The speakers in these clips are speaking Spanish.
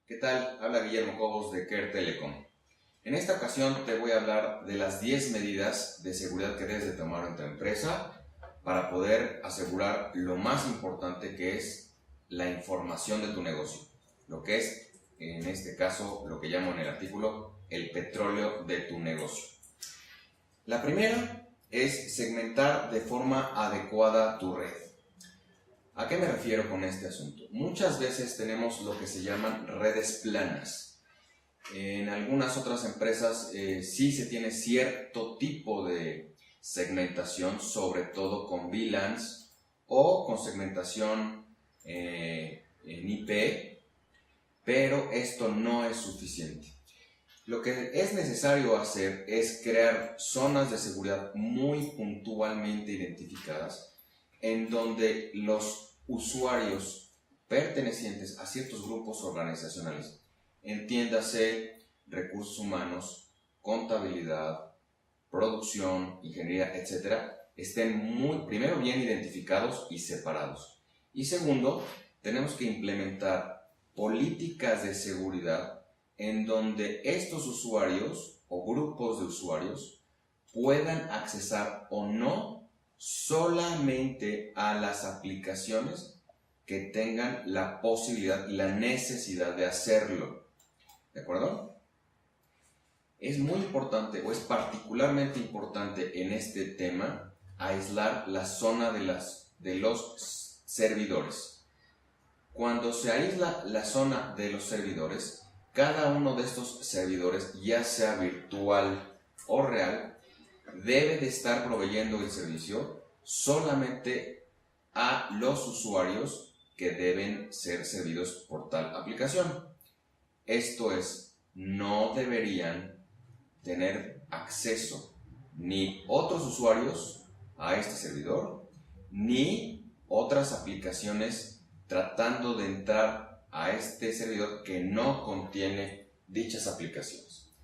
¿Qué tal? Habla Guillermo Cobos de Care Telecom. En esta ocasión te voy a hablar de las 10 medidas de seguridad que debes de tomar en tu empresa para poder asegurar lo más importante, que es la información de tu negocio, lo que es, en este caso, lo que llamo en el artículo, el petróleo de tu negocio. La primera es segmentar de forma adecuada tu red. ¿A qué me refiero con este asunto? Muchas veces tenemos lo que se llaman redes planas. En algunas otras empresas sí se tiene cierto tipo de segmentación, sobre todo con VLANs o con segmentación en IP, pero esto no es suficiente. Lo que es necesario hacer es crear zonas de seguridad muy puntualmente identificadas, en donde los usuarios pertenecientes a ciertos grupos organizacionales, entiéndase recursos humanos, contabilidad, producción, ingeniería, etc., estén primero bien identificados y separados. Y segundo, tenemos que implementar políticas de seguridad en donde estos usuarios o grupos de usuarios puedan accesar o no solamente a las aplicaciones que tengan la posibilidad y la necesidad de hacerlo. ¿De acuerdo? Es muy importante, o es particularmente importante en este tema, aislar la zona de los servidores. Cuando se aísla la zona de los servidores, cada uno de estos servidores, ya sea virtual o real, debe de estar proveyendo el servicio solamente a los usuarios que deben ser servidos por tal aplicación. Esto es, no deberían tener acceso ni otros usuarios a este servidor, ni otras aplicaciones tratando de entrar a este servidor que no contiene dichas aplicaciones.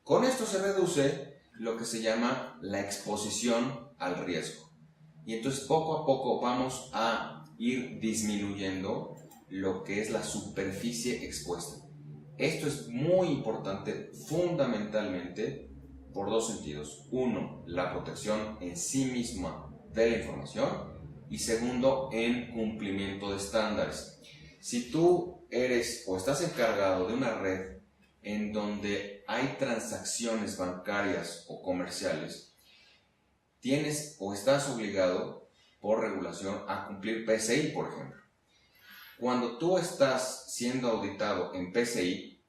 Con esto se reduce lo que se llama la exposición al riesgo. Y entonces poco a poco vamos a ir disminuyendo lo que es la superficie expuesta. Esto es muy importante fundamentalmente por dos sentidos. Uno, la protección en sí misma de la información, y segundo, en cumplimiento de estándares. Si tú eres o estás encargado de una red en donde hay transacciones bancarias o comerciales, tienes o estás obligado por regulación a cumplir PCI, por ejemplo. Cuando tú estás siendo auditado en PCI,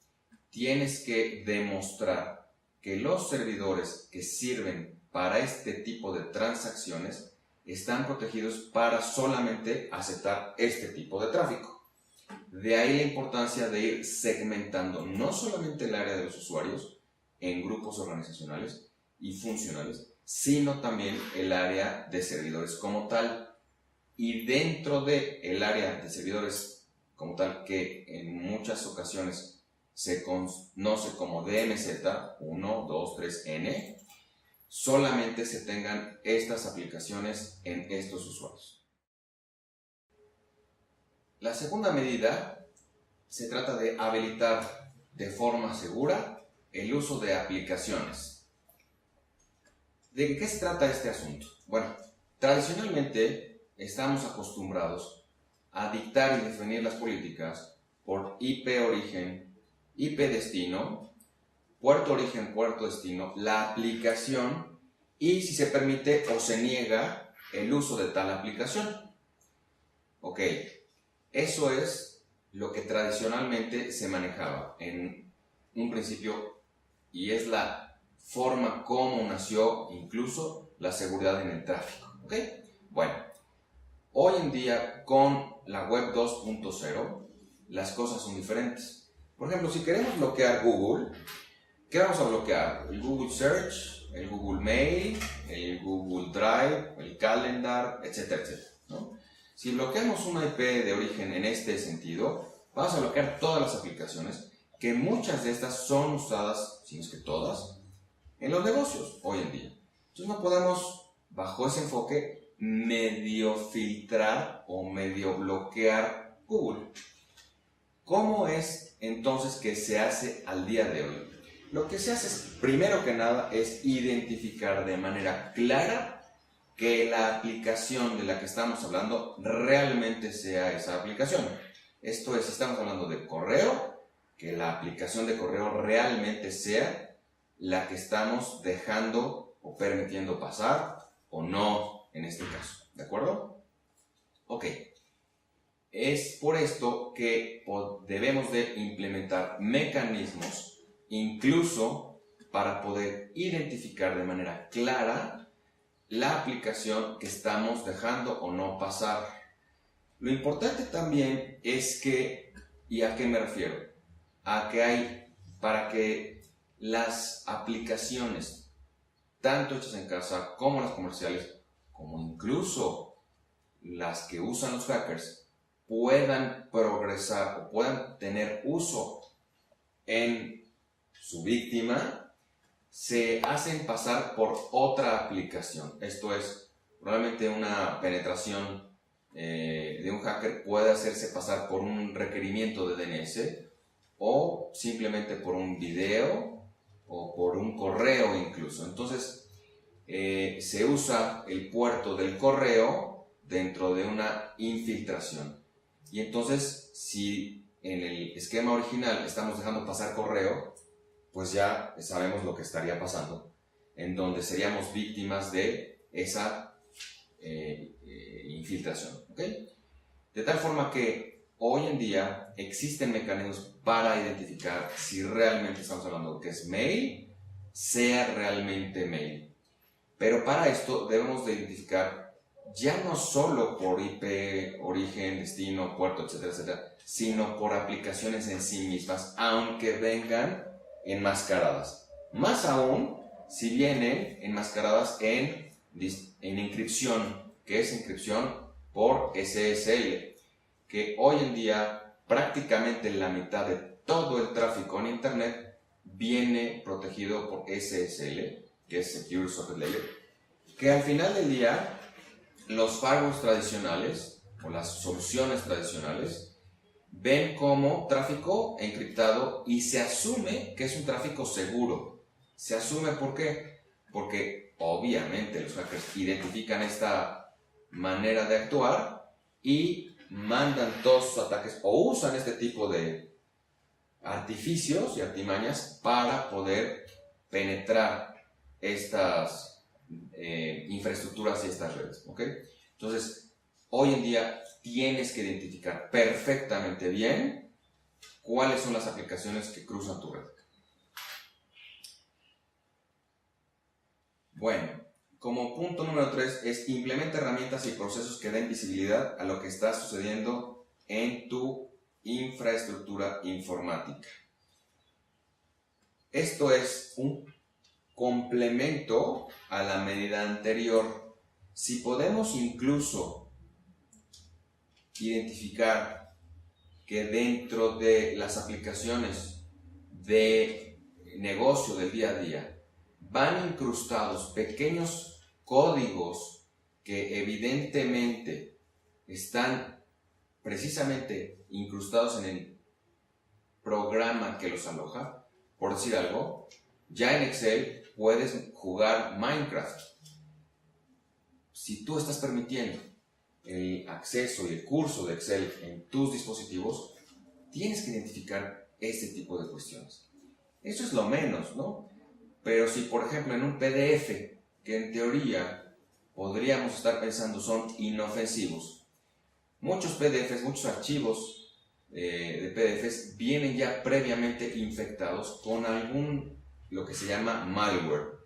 tienes que demostrar que los servidores que sirven para este tipo de transacciones están protegidos para solamente aceptar este tipo de tráfico. De ahí la importancia de ir segmentando no solamente el área de los usuarios en grupos organizacionales y funcionales, sino también el área de servidores como tal. Y dentro del área de servidores como tal, que en muchas ocasiones se conoce como DMZ 1, 2, 3, N, solamente se tengan estas aplicaciones en estos usuarios. La segunda medida se trata de habilitar de forma segura el uso de aplicaciones. ¿De qué se trata este asunto? Bueno, tradicionalmente estamos acostumbrados a dictar y definir las políticas por IP origen, IP destino, puerto origen, puerto destino, la aplicación y si se permite o se niega el uso de tal aplicación. Ok. Eso es lo que tradicionalmente se manejaba en un principio y es la forma como nació incluso la seguridad en el tráfico. ¿Ok? Bueno, hoy en día con la web 2.0 las cosas son diferentes. Por ejemplo, si queremos bloquear Google, ¿qué vamos a bloquear? El Google Search, el Google Mail, el Google Drive, el Calendar, etcétera, etcétera, ¿no? Si bloqueamos una IP de origen en este sentido, vamos a bloquear todas las aplicaciones, que muchas de estas son usadas, si no es que todas, en los negocios hoy en día. Entonces no podemos, bajo ese enfoque, medio filtrar o medio bloquear Google. ¿Cómo es entonces que se hace al día de hoy? Lo que se hace es, primero que nada, es identificar de manera clara que la aplicación de la que estamos hablando realmente sea esa aplicación. Esto es, si estamos hablando de correo, que la aplicación de correo realmente sea la que estamos dejando o permitiendo pasar o no en este caso. ¿De acuerdo? Ok. Es por esto que debemos de implementar mecanismos incluso para poder identificar de manera clara la aplicación que estamos dejando o no pasar. Lo importante también es que, ¿y a qué me refiero? A que para que las aplicaciones, tanto hechas en casa como las comerciales, como incluso las que usan los hackers, puedan progresar o puedan tener uso en su víctima, se hacen pasar por otra aplicación. Esto es, probablemente una penetración de un hacker puede hacerse pasar por un requerimiento de DNS o simplemente por un video o por un correo incluso. Entonces, se usa el puerto del correo dentro de una infiltración. Y entonces, si en el esquema original estamos dejando pasar correo, pues ya sabemos lo que estaría pasando, en donde seríamos víctimas de esa infiltración. ¿Okay? De tal forma que hoy en día existen mecanismos para identificar si realmente estamos hablando de que es mail, sea realmente mail. Pero para esto debemos de identificar ya no solo por IP, origen, destino, puerto, etcétera, etcétera, sino por aplicaciones en sí mismas, aunque vengan enmascaradas. Más aún si vienen enmascaradas en encripción, que es encripción por SSL, que hoy en día prácticamente la mitad de todo el tráfico en Internet viene protegido por SSL, que es Secure Socket Layer, que al final del día los firewalls tradicionales o las soluciones tradicionales ven como tráfico encriptado y se asume que es un tráfico seguro. Se asume, ¿por qué? Porque obviamente los hackers identifican esta manera de actuar y mandan todos sus ataques o usan este tipo de artificios y artimañas para poder penetrar estas infraestructuras y estas redes. ¿Okay? Entonces, hoy en día tienes que identificar perfectamente bien cuáles son las aplicaciones que cruzan tu red. Bueno, como punto número 3 es implementa herramientas y procesos que den visibilidad a lo que está sucediendo en tu infraestructura informática. Esto es un complemento a la medida anterior. Si podemos incluso identificar que dentro de las aplicaciones de negocio del día a día van incrustados pequeños códigos que evidentemente están precisamente incrustados en el programa que los aloja, por decir algo, ya en Excel puedes jugar Minecraft. Si tú estás permitiendo el acceso y el curso de Excel en tus dispositivos, tienes que identificar este tipo de cuestiones. Eso es lo menos, ¿no? Pero si, por ejemplo, en un PDF, que en teoría podríamos estar pensando son inofensivos, muchos PDFs, muchos archivos de PDFs vienen ya previamente infectados con lo que se llama malware.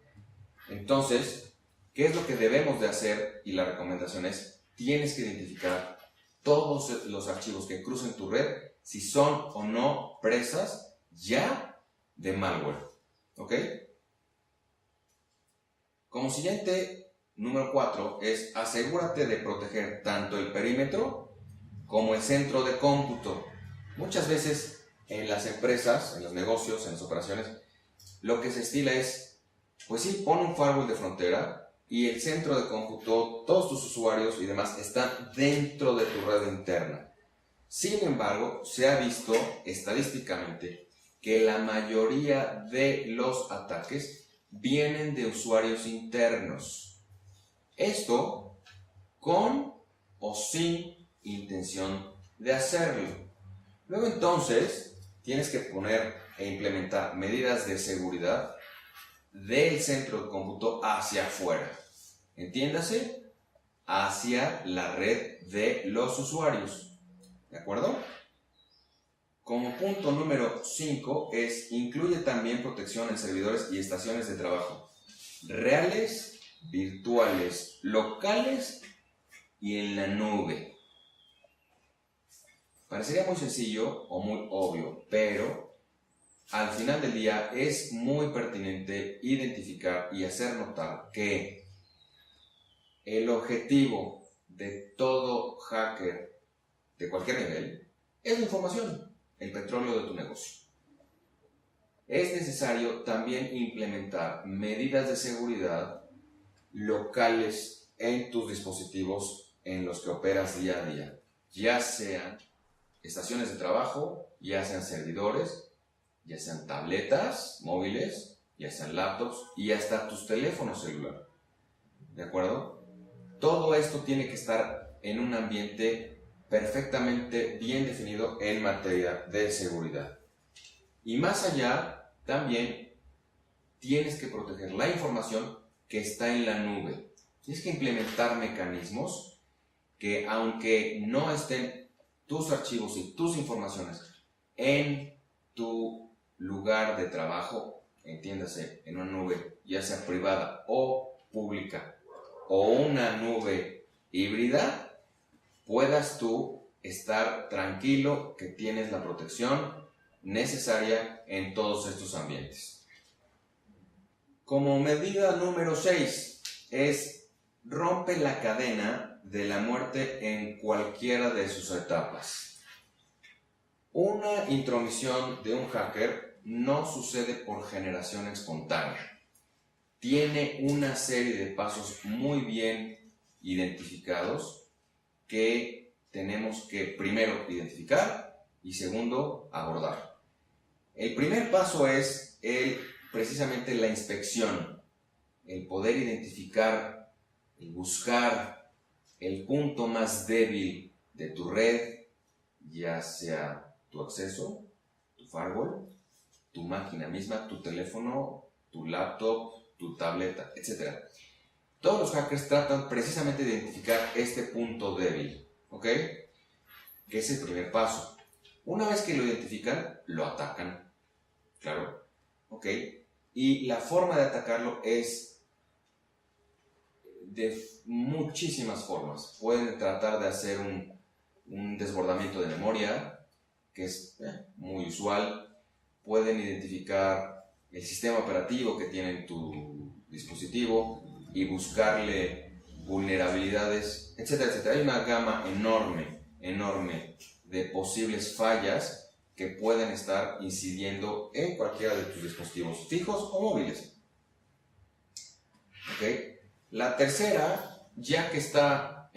Entonces, ¿qué es lo que debemos de hacer? Y la recomendación es, tienes que identificar todos los archivos que crucen tu red, si son o no presas ya de malware. ¿Ok? Como siguiente, número 4, es asegúrate de proteger tanto el perímetro como el centro de cómputo. Muchas veces en las empresas, en los negocios, en las operaciones, lo que se estila es, pues sí, pon un firewall de frontera y el centro de cómputo, todos tus usuarios y demás están dentro de tu red interna. Sin embargo, se ha visto estadísticamente que la mayoría de los ataques vienen de usuarios internos. Esto con o sin intención de hacerlo. Luego entonces tienes que poner e implementar medidas de seguridad del centro de cómputo hacia afuera. Entiéndase, hacia la red de los usuarios. ¿De acuerdo? Como punto número 5 incluye también protección en servidores y estaciones de trabajo reales, virtuales, locales y en la nube. Parecería muy sencillo o muy obvio, pero al final del día es muy pertinente identificar y hacer notar que el objetivo de todo hacker de cualquier nivel es la información, el petróleo de tu negocio. Es necesario también implementar medidas de seguridad locales en tus dispositivos en los que operas día a día, ya sean estaciones de trabajo, ya sean servidores, ya sean tabletas móviles, ya sean laptops y hasta tus teléfonos celulares. ¿De acuerdo? Todo esto tiene que estar en un ambiente perfectamente bien definido en materia de seguridad. Y más allá, también tienes que proteger la información que está en la nube. Tienes que implementar mecanismos que, aunque no estén tus archivos y tus informaciones en tu lugar de trabajo, entiéndase, en una nube ya sea privada o pública o una nube híbrida, puedas tú estar tranquilo que tienes la protección necesaria en todos estos ambientes. Como medida número 6 rompe la cadena de la muerte en cualquiera de sus etapas. Una intromisión de un hacker no sucede por generación espontánea. Tiene una serie de pasos muy bien identificados que tenemos que primero identificar y segundo abordar. El primer paso es precisamente la inspección, el poder identificar, el buscar el punto más débil de tu red, ya sea tu acceso, tu firewall, tu máquina misma, tu teléfono, tu laptop, tu tableta, etc. Todos los hackers tratan precisamente de identificar este punto débil, ¿ok? Que es el primer paso. Una vez que lo identifican, lo atacan, claro, ¿ok? Y la forma de atacarlo es de muchísimas formas. Pueden tratar de hacer un desbordamiento de memoria, que es muy usual. Pueden identificar el sistema operativo que tiene en tu dispositivo y buscarle vulnerabilidades, etcétera, etcétera. Hay una gama enorme de posibles fallas que pueden estar incidiendo en cualquiera de tus dispositivos fijos o móviles. ¿Okay? La tercera, ya que está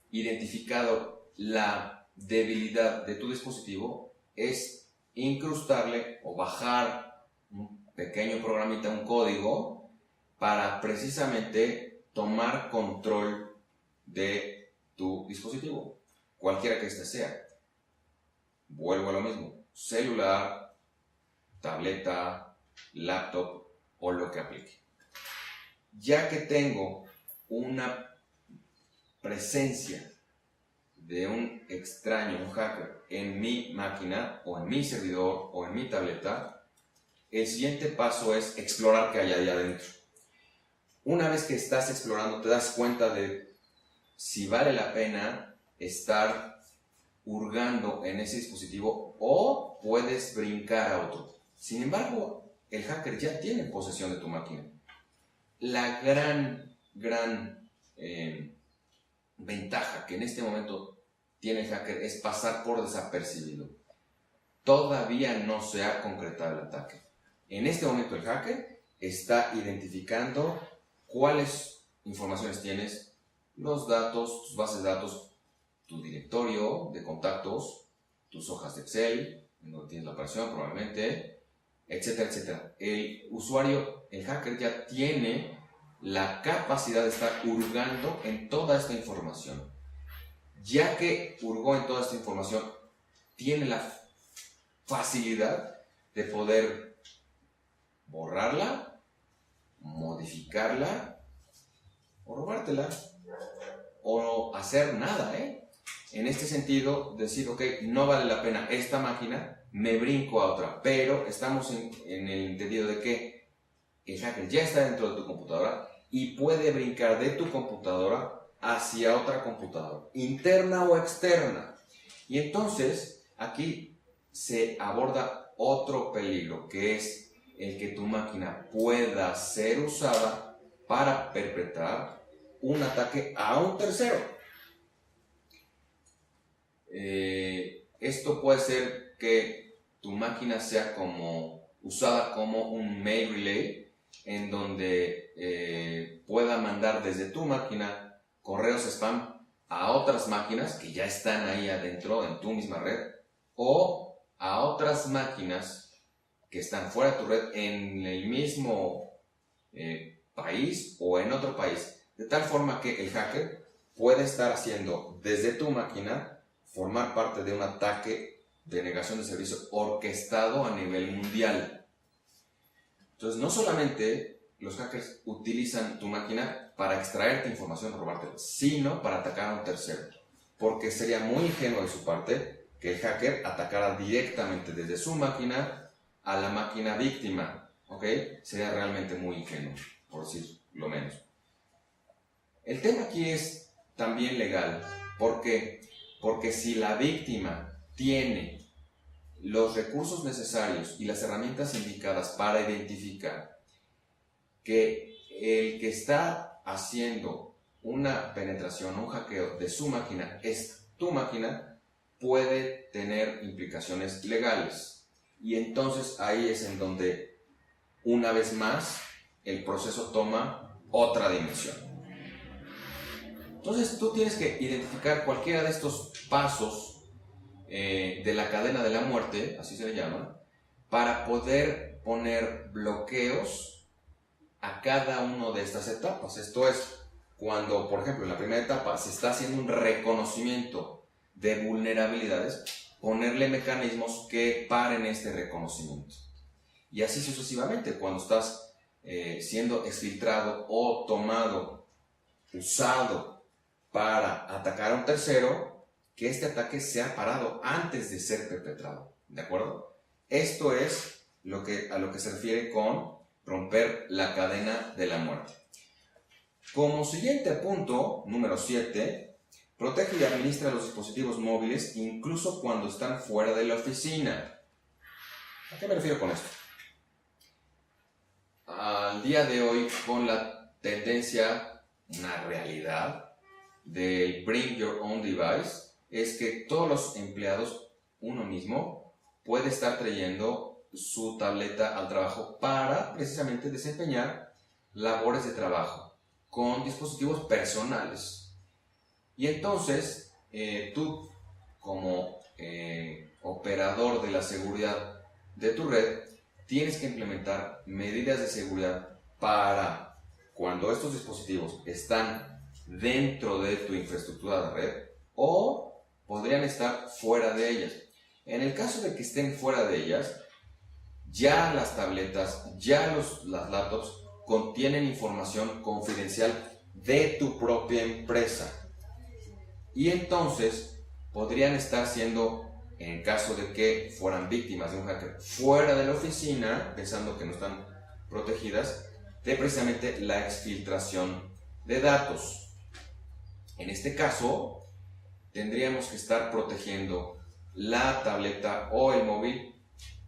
identificado la debilidad de tu dispositivo, es incrustarle o bajar un pequeño programita, un código, para precisamente tomar control de tu dispositivo, cualquiera que éste sea. Vuelvo a lo mismo, celular, tableta, laptop o lo que aplique. Ya que tengo una presencia de un extraño, un hacker, en mi máquina o en mi servidor o en mi tableta, el siguiente paso es explorar qué hay ahí adentro. Una vez que estás explorando, te das cuenta de si vale la pena estar hurgando en ese dispositivo o puedes brincar a otro. Sin embargo, el hacker ya tiene posesión de tu máquina. La gran ventaja que en este momento tiene el hacker es pasar por desapercibido. Todavía no se ha concretado el ataque. En este momento el hacker está identificando cuáles informaciones tienes, los datos, tus bases de datos, tu directorio de contactos, tus hojas de Excel, en donde tienes la operación probablemente, etcétera, etcétera. El usuario, el hacker ya tiene la capacidad de estar hurgando en toda esta información. Ya que hurgó en toda esta información, tiene la facilidad de poder borrarla, modificarla o robártela o hacer nada, En este sentido, decir, ok, no vale la pena esta máquina, me brinco a otra, pero estamos en el entendido de que el hacker ya está dentro de tu computadora y puede brincar de tu computadora hacia otra computadora, interna o externa. Y entonces, aquí se aborda otro peligro, que es el que tu máquina pueda ser usada para perpetrar un ataque a un tercero. Esto puede ser que tu máquina sea usada como un mail relay, en donde pueda mandar desde tu máquina correos spam a otras máquinas que ya están ahí adentro en tu misma red, o a otras máquinas que están fuera de tu red en el mismo país o en otro país, de tal forma que el hacker puede estar haciendo desde tu máquina formar parte de un ataque de negación de servicio orquestado a nivel mundial. Entonces, no solamente los hackers utilizan tu máquina para extraerte información, robártela, sino para atacar a un tercero. Porque sería muy ingenuo de su parte que el hacker atacara directamente desde su máquina a la máquina víctima. ¿Ok? Sería realmente muy ingenuo, por decir lo menos. El tema aquí es también legal. ¿Por qué? Porque si la víctima tiene los recursos necesarios y las herramientas indicadas para identificar que el que está haciendo una penetración, un hackeo de su máquina es tu máquina, puede tener implicaciones legales. Y entonces ahí es en donde, una vez más, el proceso toma otra dimensión. Entonces tú tienes que identificar cualquiera de estos pasos de la cadena de la muerte, así se le llama, para poder poner bloqueos a cada una de estas etapas. Esto es, cuando, por ejemplo, en la primera etapa se está haciendo un reconocimiento de vulnerabilidades, ponerle mecanismos que paren este reconocimiento. Y así sucesivamente, cuando estás siendo exfiltrado o tomado, usado para atacar a un tercero, que este ataque sea parado antes de ser perpetrado. ¿De acuerdo? Esto es a lo que se refiere con romper la cadena de la muerte. Como siguiente punto, número 7, protege y administra los dispositivos móviles incluso cuando están fuera de la oficina. ¿A qué me refiero con esto? Al día de hoy, con la tendencia, una realidad del Bring Your Own Device, es que todos los empleados, uno mismo, puede estar trayendo su tableta al trabajo para precisamente desempeñar labores de trabajo con dispositivos personales. Y entonces, tú como operador de la seguridad de tu red, tienes que implementar medidas de seguridad para cuando estos dispositivos están dentro de tu infraestructura de red o podrían estar fuera de ellas. En el caso de que estén fuera de ellas, ya las tabletas, ya las laptops contienen información confidencial de tu propia empresa. Y entonces podrían estar siendo, en caso de que fueran víctimas de un hacker fuera de la oficina, pensando que no están protegidas, de precisamente la exfiltración de datos. En este caso, tendríamos que estar protegiendo la tableta o el móvil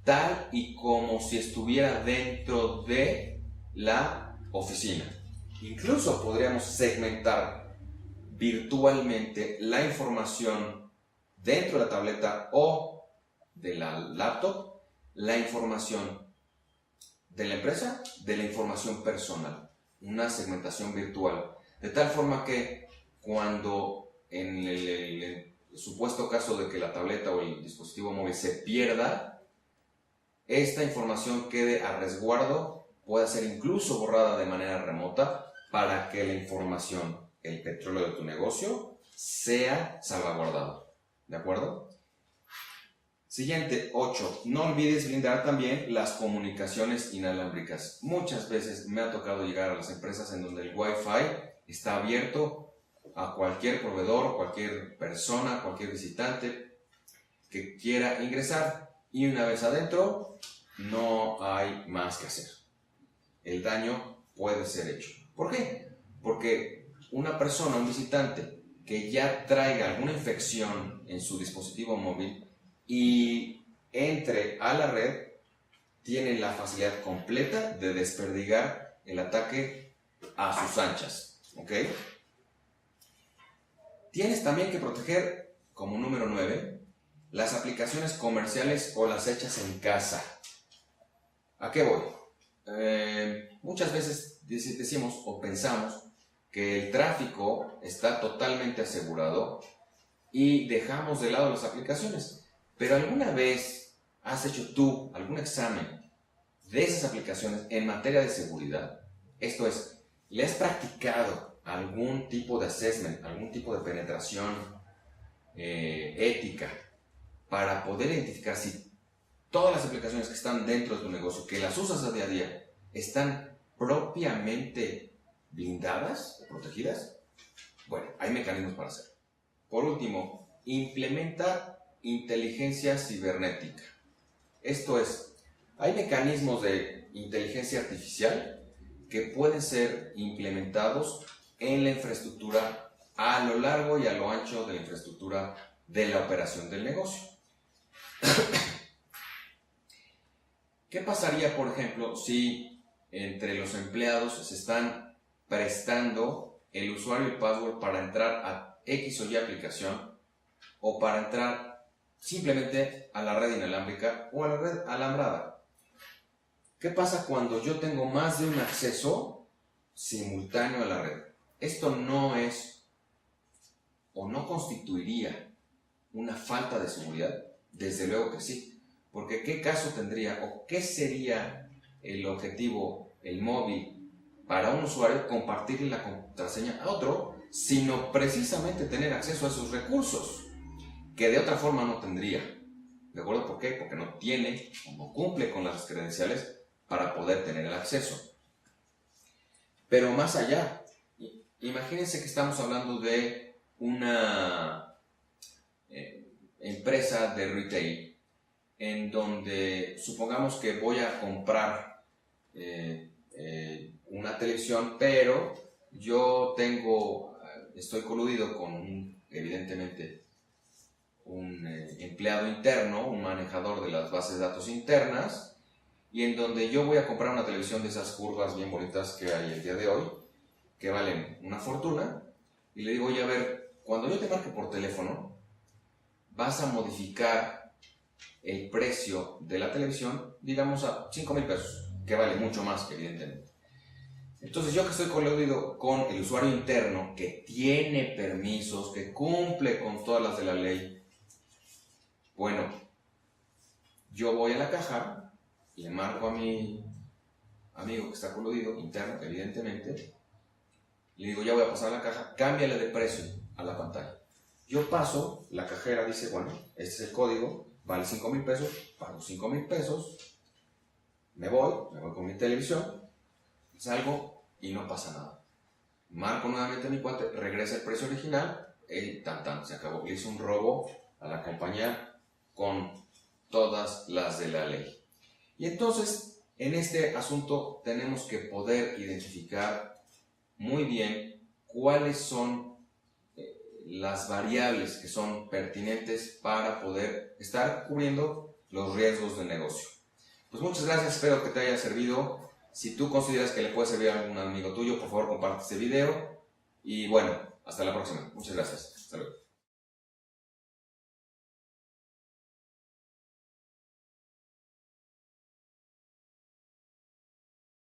tal y como si estuviera dentro de la oficina. Incluso podríamos segmentar virtualmente la información dentro de la tableta o de la laptop, la información de la empresa, de la información personal, una segmentación virtual, de tal forma que cuando en el supuesto caso de que la tableta o el dispositivo móvil se pierda, esta información quede a resguardo, pueda ser incluso borrada de manera remota para que la información, el petróleo de tu negocio, sea salvaguardado. ¿De acuerdo? Siguiente, 8. No olvides blindar también las comunicaciones inalámbricas. Muchas veces me ha tocado llegar a las empresas en donde el Wi-Fi está abierto a cualquier proveedor, cualquier persona, cualquier visitante que quiera ingresar, y una vez adentro no hay más que hacer. El daño puede ser hecho. ¿Por qué? Porque una persona, un visitante que ya traiga alguna infección en su dispositivo móvil y entre a la red, tiene la facilidad completa de desperdigar el ataque a sus anchas. ¿Ok? Tienes también que proteger, como número 9, las aplicaciones comerciales o las hechas en casa. ¿A qué voy? Muchas veces decimos o pensamos que el tráfico está totalmente asegurado y dejamos de lado las aplicaciones. Pero ¿alguna vez has hecho tú algún examen de esas aplicaciones en materia de seguridad? Esto es, ¿le has practicado algún tipo de assessment, algún tipo de penetración ética para poder identificar si todas las aplicaciones que están dentro de tu negocio, que las usas a día a día, están propiamente blindadas o protegidas? Bueno, hay mecanismos para hacerlo. Por último, implementa inteligencia cibernética. Esto es, hay mecanismos de inteligencia artificial que pueden ser implementados en la infraestructura a lo largo y a lo ancho de la infraestructura de la operación del negocio. ¿Qué pasaría, por ejemplo, si entre los empleados se están prestando el usuario y password para entrar a X o Y aplicación, o para entrar simplemente a la red inalámbrica o a la red alambrada? ¿Qué pasa cuando yo tengo más de un acceso simultáneo a la red? Esto no es o no constituiría una falta de seguridad. Desde luego que sí, porque ¿qué caso tendría o qué sería el objetivo, el móvil, para un usuario compartirle la contraseña a otro, sino precisamente tener acceso a sus recursos, que de otra forma no tendría? ¿De acuerdo? ¿Por qué? Porque no tiene o no cumple con las credenciales para poder tener el acceso. Pero más allá, imagínense que estamos hablando de una empresa de retail en donde supongamos que voy a comprar una televisión, pero yo estoy coludido con evidentemente un empleado interno, un manejador de las bases de datos internas, y en donde yo voy a comprar una televisión de esas curvas bien bonitas que hay el día de hoy, que valen una fortuna, y le digo, oye, a ver, cuando yo te marque por teléfono, vas a modificar el precio de la televisión, digamos a 5,000 pesos, que vale mucho más, evidentemente. Entonces yo que estoy coludido con el usuario interno, que tiene permisos, que cumple con todas las de la ley, bueno, yo voy a la caja, le marco a mi amigo que está coludido, interno, evidentemente, le digo, ya voy a pasar a la caja, cámbiale de precio a la pantalla. Yo paso, la cajera dice, bueno, este es el código, vale 5,000 pesos, pago 5,000 pesos, me voy con mi televisión, salgo y no pasa nada. Marco nuevamente mi cuenta, regresa el precio original, se acabó. Le hice un robo a la compañía con todas las de la ley. Y entonces, en este asunto tenemos que poder identificar muy bien cuáles son las variables que son pertinentes para poder estar cubriendo los riesgos de negocio. Pues muchas gracias, espero que te haya servido. Si tú consideras que le puede servir a algún amigo tuyo, por favor comparte este video. Y bueno, hasta la próxima. Muchas gracias. Hasta luego.